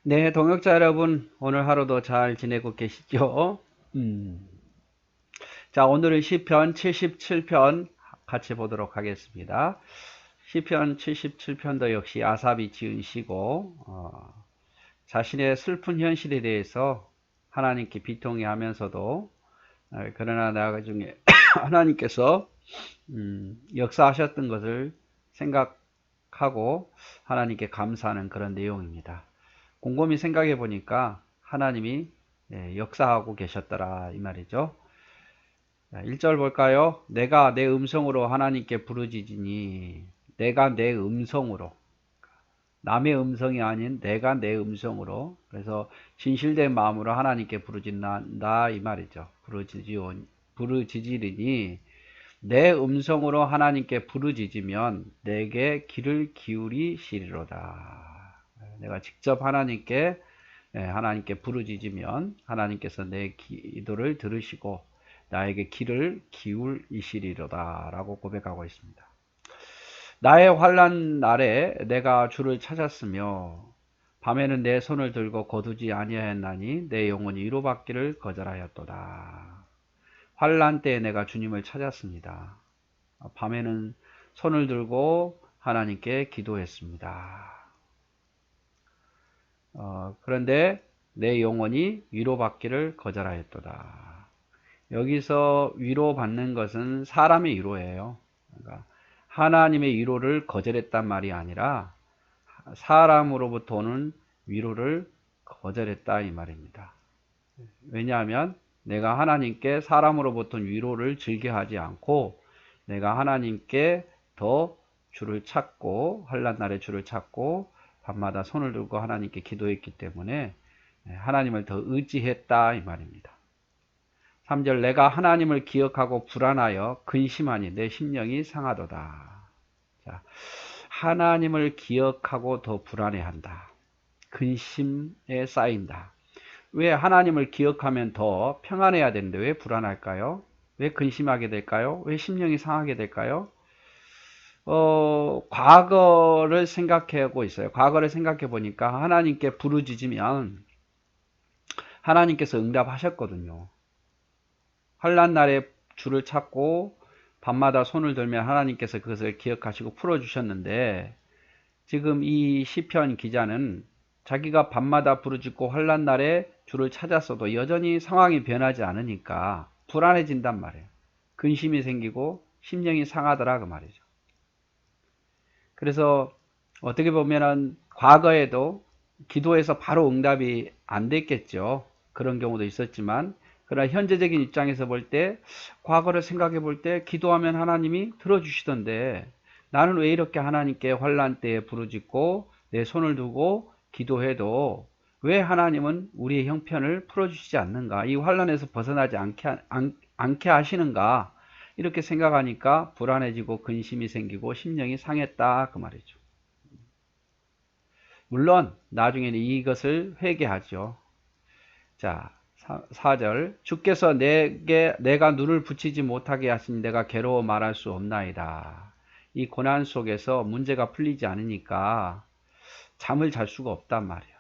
네, 동역자 여러분, 오늘 하루도 잘 지내고 계시죠? 음. 자, 오늘은 시편 77편 같이 보도록 하겠습니다. 시편 77편도 역시 아삽이 지은 시고, 자신의 슬픈 현실에 대해서 하나님께 비통해하면서도, 그러나 나중에 하나님께서 역사하셨던 것을 생각하고 하나님께 감사하는 그런 내용입니다. 곰곰이 생각해 보니까 하나님이 역사하고 계셨더라 이 말이죠. 1절 볼까요? 내가 내 음성으로 하나님께 부르짖으니, 내가 내 음성으로, 남의 음성이 아닌 내가 내 음성으로, 그래서 진실된 마음으로 하나님께 부르짖는다 이 말이죠. 부르짖으리니 내 음성으로 하나님께 부르짖으면 내게 귀를 기울이시리로다. 내가 직접 하나님께 부르짖으면 하나님께서 내 기도를 들으시고 나에게 귀를 기울이시리로다 라고 고백하고 있습니다. 나의 환난 날에 내가 주를 찾았으며 밤에는 내 손을 들고 거두지 아니하였나니 내 영혼이 위로받기를 거절하였도다. 환난 때에 내가 주님을 찾았습니다. 밤에는 손을 들고 하나님께 기도했습니다. 그런데 내 영혼이 위로받기를 거절하였도다. 여기서 위로받는 것은 사람의 위로예요. 그러니까 하나님의 위로를 거절했단 말이 아니라 사람으로부터 오는 위로를 거절했다 이 말입니다. 왜냐하면 내가 하나님께 사람으로부터 위로를 즐겨하지 않고 내가 하나님께 더 주를 찾고 환난 날에 주를 찾고 밤마다 손을 들고 하나님께 기도했기 때문에 하나님을 더 의지했다 이 말입니다. 3절 내가 하나님을 기억하고 불안하여 근심하니 내 심령이 상하도다. 자, 하나님을 기억하고 더 불안해한다. 근심에 쌓인다. 왜 하나님을 기억하면 더 평안해야 되는데 왜 불안할까요? 왜 근심하게 될까요? 왜 심령이 상하게 될까요? 과거를 생각하고 있어요. 과거를 생각해 보니까 하나님께 부르짖으면 하나님께서 응답하셨거든요. 환난 날에 주를 찾고 밤마다 손을 들면 하나님께서 그것을 기억하시고 풀어주셨는데 지금 이 시편 기자는 자기가 밤마다 부르짖고 환난 날에 주를 찾았어도 여전히 상황이 변하지 않으니까 불안해진단 말이에요. 근심이 생기고 심령이 상하더라 그 말이죠. 그래서 어떻게 보면은 과거에도 기도해서 바로 응답이 안 됐겠죠. 그런 경우도 있었지만 그러나 현재적인 입장에서 볼 때 과거를 생각해 볼 때 기도하면 하나님이 들어주시던데 나는 왜 이렇게 하나님께 환난 때에 부르짖고 내 손을 두고 기도해도 왜 하나님은 우리의 형편을 풀어주시지 않는가? 이 환난에서 벗어나지 않게 하시는가? 이렇게 생각하니까 불안해지고 근심이 생기고 심령이 상했다 그 말이죠. 물론 나중에는 이것을 회개하죠. 자, 4절 주께서 내가 눈을 붙이지 못하게 하시니 내가 괴로워 말할 수 없나이다. 이 고난 속에서 문제가 풀리지 않으니까 잠을 잘 수가 없단 말이에요.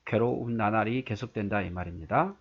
괴로운 나날이 계속된다 이 말입니다.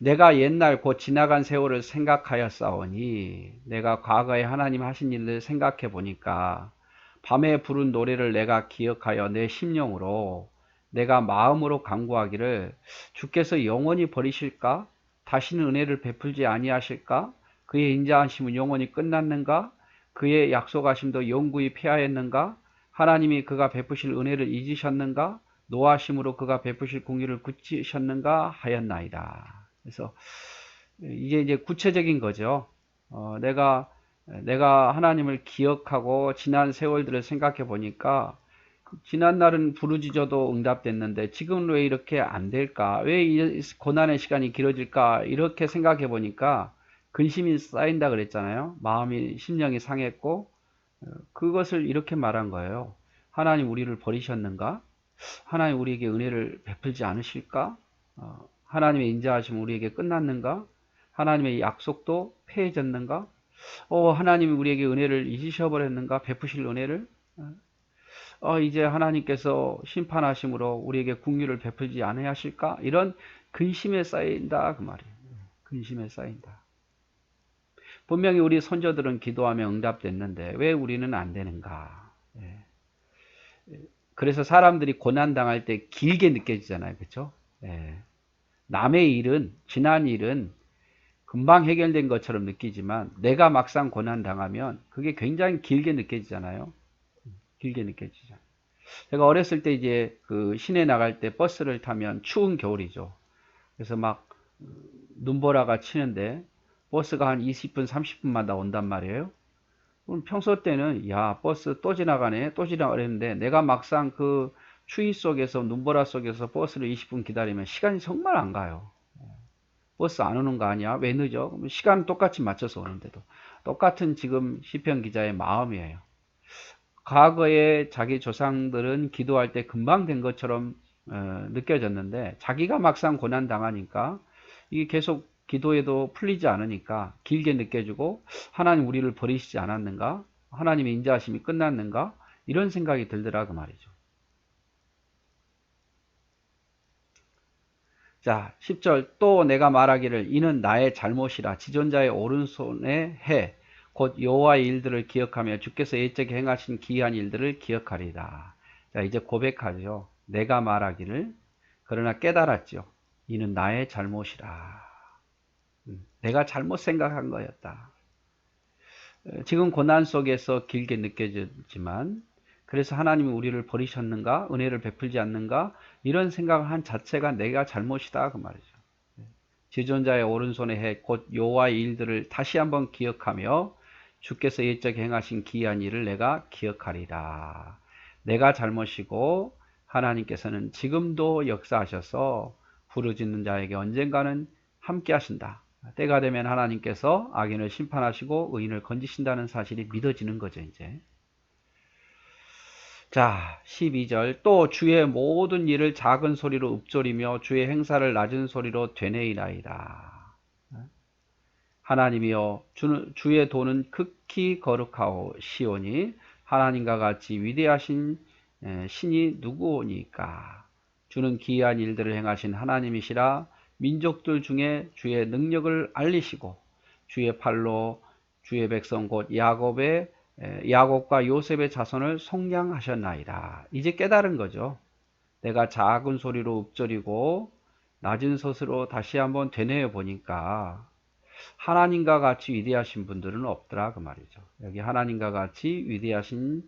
내가 옛날 곧 지나간 세월을 생각하였사오니 내가 과거에 하나님 하신 일을 생각해 보니까 밤에 부른 노래를 내가 기억하여 내 심령으로 내가 마음으로 간구하기를 주께서 영원히 버리실까? 다시는 은혜를 베풀지 아니하실까? 그의 인자하심은 영원히 끝났는가? 그의 약속하심도 영구히 폐하였는가? 하나님이 그가 베푸실 은혜를 잊으셨는가? 노하심으로 그가 베푸실 공의를 굳히셨는가 하였나이다. 그래서 이제 구체적인 거죠. 내가 하나님을 기억하고 지난 세월들을 생각해 보니까 지난 날은 부르짖어도 응답됐는데 지금은 왜 이렇게 안 될까? 왜 이 고난의 시간이 길어질까? 이렇게 생각해 보니까 근심이 쌓인다 그랬잖아요. 마음이 심령이 상했고 그것을 이렇게 말한 거예요. 하나님 우리를 버리셨는가? 하나님 우리에게 은혜를 베풀지 않으실까? 하나님의 인자하심 우리에게 끝났는가? 하나님의 약속도 폐해졌는가? 하나님이 우리에게 은혜를 잊으셔버렸는가? 베푸실 은혜를? 이제 하나님께서 심판하심으로 우리에게 긍휼을 베풀지 아니하실까? 이런 근심에 쌓인다 그 말이에요. 근심에 쌓인다. 분명히 우리 선조들은 기도하며 응답됐는데 왜 우리는 안 되는가? 예. 그래서 사람들이 고난 당할 때 길게 느껴지잖아요. 그렇죠? 예. 남의 일은, 지난 일은 금방 해결된 것처럼 느끼지만 내가 막상 고난 당하면 그게 굉장히 길게 느껴지잖아요. 길게 느껴지잖아요. 제가 어렸을 때 이제 그 시내 나갈 때 버스를 타면 추운 겨울이죠. 그래서 막 눈보라가 치는데 버스가 한 20분, 30분마다 온단 말이에요. 그럼 평소 때는 야 버스 또 지나가네 또 지나가는데 내가 막상 그 추위 속에서 눈보라 속에서 버스를 20분 기다리면 시간이 정말 안 가요. 버스 안 오는 거 아니야? 왜 늦어? 그럼 시간 똑같이 맞춰서 오는데도 똑같은 지금 시편 기자의 마음이에요. 과거에 자기 조상들은 기도할 때 금방 된 것처럼 느껴졌는데 자기가 막상 고난 당하니까 이게 계속 기도해도 풀리지 않으니까 길게 느껴지고 하나님 우리를 버리시지 않았는가? 하나님의 인자하심이 끝났는가? 이런 생각이 들더라 그 말이죠. 자, 10절 또 내가 말하기를 이는 나의 잘못이라 지존자의 오른손에 해 곧 여호와의 일들을 기억하며 주께서 옛적에 행하신 기이한 일들을 기억하리라. 자, 이제 고백하죠. 내가 말하기를 그러나 깨달았죠. 이는 나의 잘못이라. 내가 잘못 생각한 거였다. 지금 고난 속에서 길게 느껴지지만 그래서 하나님이 우리를 버리셨는가? 은혜를 베풀지 않는가? 이런 생각을 한 자체가 내가 잘못이다 그 말이죠. 지존자의 오른손에 해 곧 여호와의 일들을 다시 한번 기억하며 주께서 옛적에 행하신 기이한 일을 내가 기억하리라. 내가 잘못이고 하나님께서는 지금도 역사하셔서 부르짖는 자에게 언젠가는 함께 하신다. 때가 되면 하나님께서 악인을 심판하시고 의인을 건지신다는 사실이 믿어지는 거죠, 이제. 자, 12절 또 주의 모든 일을 작은 소리로 읊조리며 주의 행사를 낮은 소리로 되뇌이나이다. 하나님이여 주의 도는 극히 거룩하시오니 하나님과 같이 위대하신 신이 누구오니까. 주는 기이한 일들을 행하신 하나님이시라. 민족들 중에 주의 능력을 알리시고 주의 팔로 주의 백성 곧 야곱과 요셉의 자손을 속량하셨나이다. 이제 깨달은 거죠. 내가 작은 소리로 읊조리고 낮은 소리로 다시 한번 되뇌어 보니까 하나님과 같이 위대하신 분들은 없더라 그 말이죠. 여기 하나님과 같이 위대하신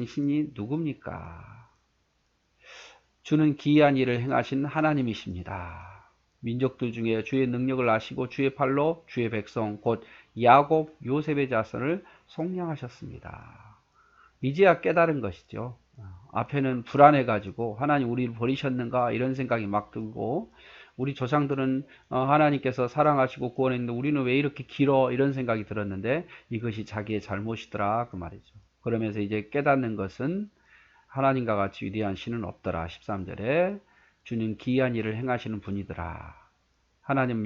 신이 누굽니까? 주는 기이한 일을 행하신 하나님이십니다. 민족들 중에 주의 능력을 아시고 주의 팔로 주의 백성 곧 야곱 요셉의 자손을 속량하셨습니다. 이제야 깨달은 것이죠. 앞에는 불안해 가지고 하나님 우리를 버리셨는가 이런 생각이 막 들고 우리 조상들은 하나님께서 사랑하시고 구원했는데 우리는 왜 이렇게 길어 이런 생각이 들었는데 이것이 자기의 잘못이더라 그 말이죠. 그러면서 이제 깨닫는 것은 하나님과 같이 위대한 신은 없더라. 13절에 주는 기이한 일을 행하시는 분이더라. 하나님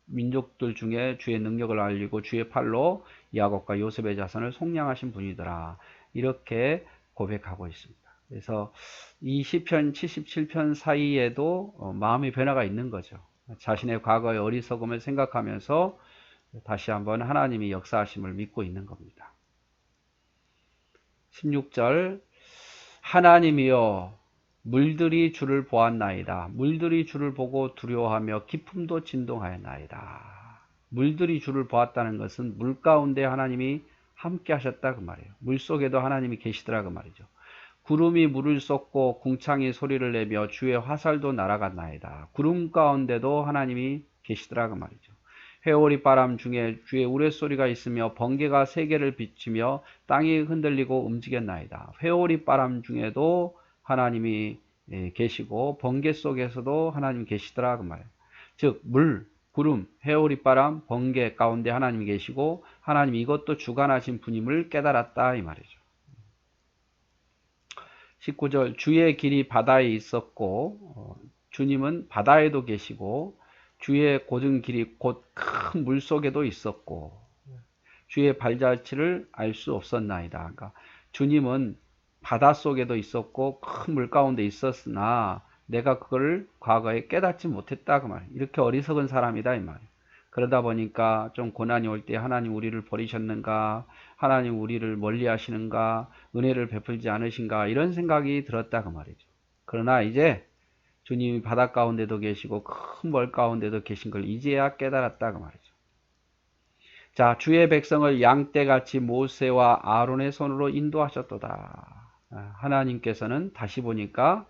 민족들 중에 주의 능력을 알리고 주의 팔로 야곱과 요셉의 자손을 속량하신 분이더라. 이렇게 고백하고 있습니다. 그래서 이 시편 77편 사이에도 마음의 변화가 있는 거죠. 자신의 과거의 어리석음을 생각하면서 다시 한번 하나님이 역사하심을 믿고 있는 겁니다. 16절 하나님이여 물들이 주를 보았나이다. 물들이 주를 보고 두려워하며 기품도 진동하였나이다. 물들이 주를 보았다는 것은 물 가운데 하나님이 함께 하셨다 그 말이에요. 물 속에도 하나님이 계시더라 그 말이죠. 구름이 물을 쏟고 궁창이 소리를 내며 주의 화살도 날아갔나이다. 구름 가운데도 하나님이 계시더라 그 말이죠. 회오리 바람 중에 주의 우레소리가 있으며 번개가 세계를 비치며 땅이 흔들리고 움직였나이다. 회오리 바람 중에도 하나님이 계시고 번개 속에서도 하나님이 계시더라 그 말이에요. 즉 물, 구름, 회오리 바람, 번개 가운데 하나님이 계시고 하나님 이것도 주관하신 분임을 깨달았다 이 말이죠. 19절 주의 길이 바다에 있었고 주님은 바다에도 계시고 주의 곧은 길이 곧 큰 물속에도 있었고 주의 발자취를 알 수 없었나이다. 그러니까 주님은 바다 속에도 있었고 큰 물 가운데 있었으나 내가 그걸 과거에 깨닫지 못했다 그 말이에요. 이렇게 어리석은 사람이다 이 말이에요. 그러다 보니까 좀 고난이 올 때 하나님 우리를 버리셨는가, 하나님 우리를 멀리 하시는가, 은혜를 베풀지 않으신가 이런 생각이 들었다 그 말이죠. 그러나 이제 주님이 바다 가운데도 계시고 큰 벌 가운데도 계신 걸 이제야 깨달았다 그 말이죠. 자, 주의 백성을 양떼같이 모세와 아론의 손으로 인도하셨도다. 하나님께서는 다시 보니까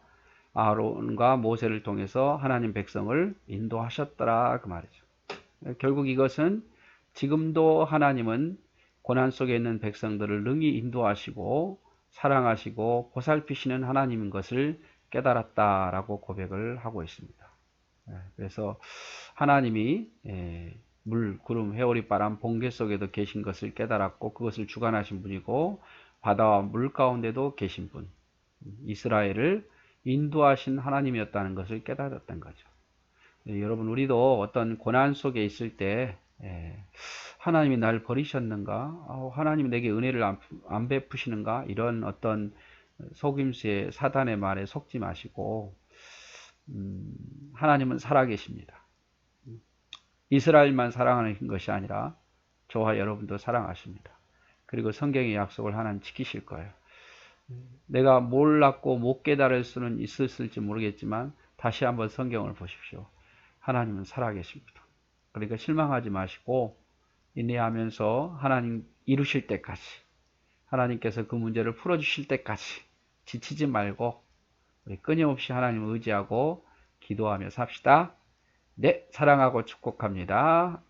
아론과 모세를 통해서 하나님 백성을 인도하셨더라 그 말이죠. 결국 이것은 지금도 하나님은 고난 속에 있는 백성들을 능히 인도하시고 사랑하시고 보살피시는 하나님인 것을 깨달았다라고 고백을 하고 있습니다. 그래서 하나님이 물, 구름, 회오리, 바람, 번개 속에도 계신 것을 깨달았고 그것을 주관하신 분이고 바다와 물 가운데도 계신 분, 이스라엘을 인도하신 하나님이었다는 것을 깨달았던 거죠. 여러분 우리도 어떤 고난 속에 있을 때 하나님이 나를 버리셨는가? 하나님이 내게 은혜를 안 베푸시는가? 이런 어떤 속임수의 사단의 말에 속지 마시고 하나님은 살아계십니다. 이스라엘만 사랑하는 것이 아니라 저와 여러분도 사랑하십니다. 그리고 성경의 약속을 하나님 지키실 거예요. 내가 몰랐고 못 깨달을 수는 있었을지 모르겠지만 다시 한번 성경을 보십시오. 하나님은 살아계십니다. 그러니까 실망하지 마시고 인내하면서 하나님 이루실 때까지 하나님께서 그 문제를 풀어주실 때까지 지치지 말고 우리 끊임없이 하나님을 의지하고 기도하며 삽시다. 네, 사랑하고 축복합니다.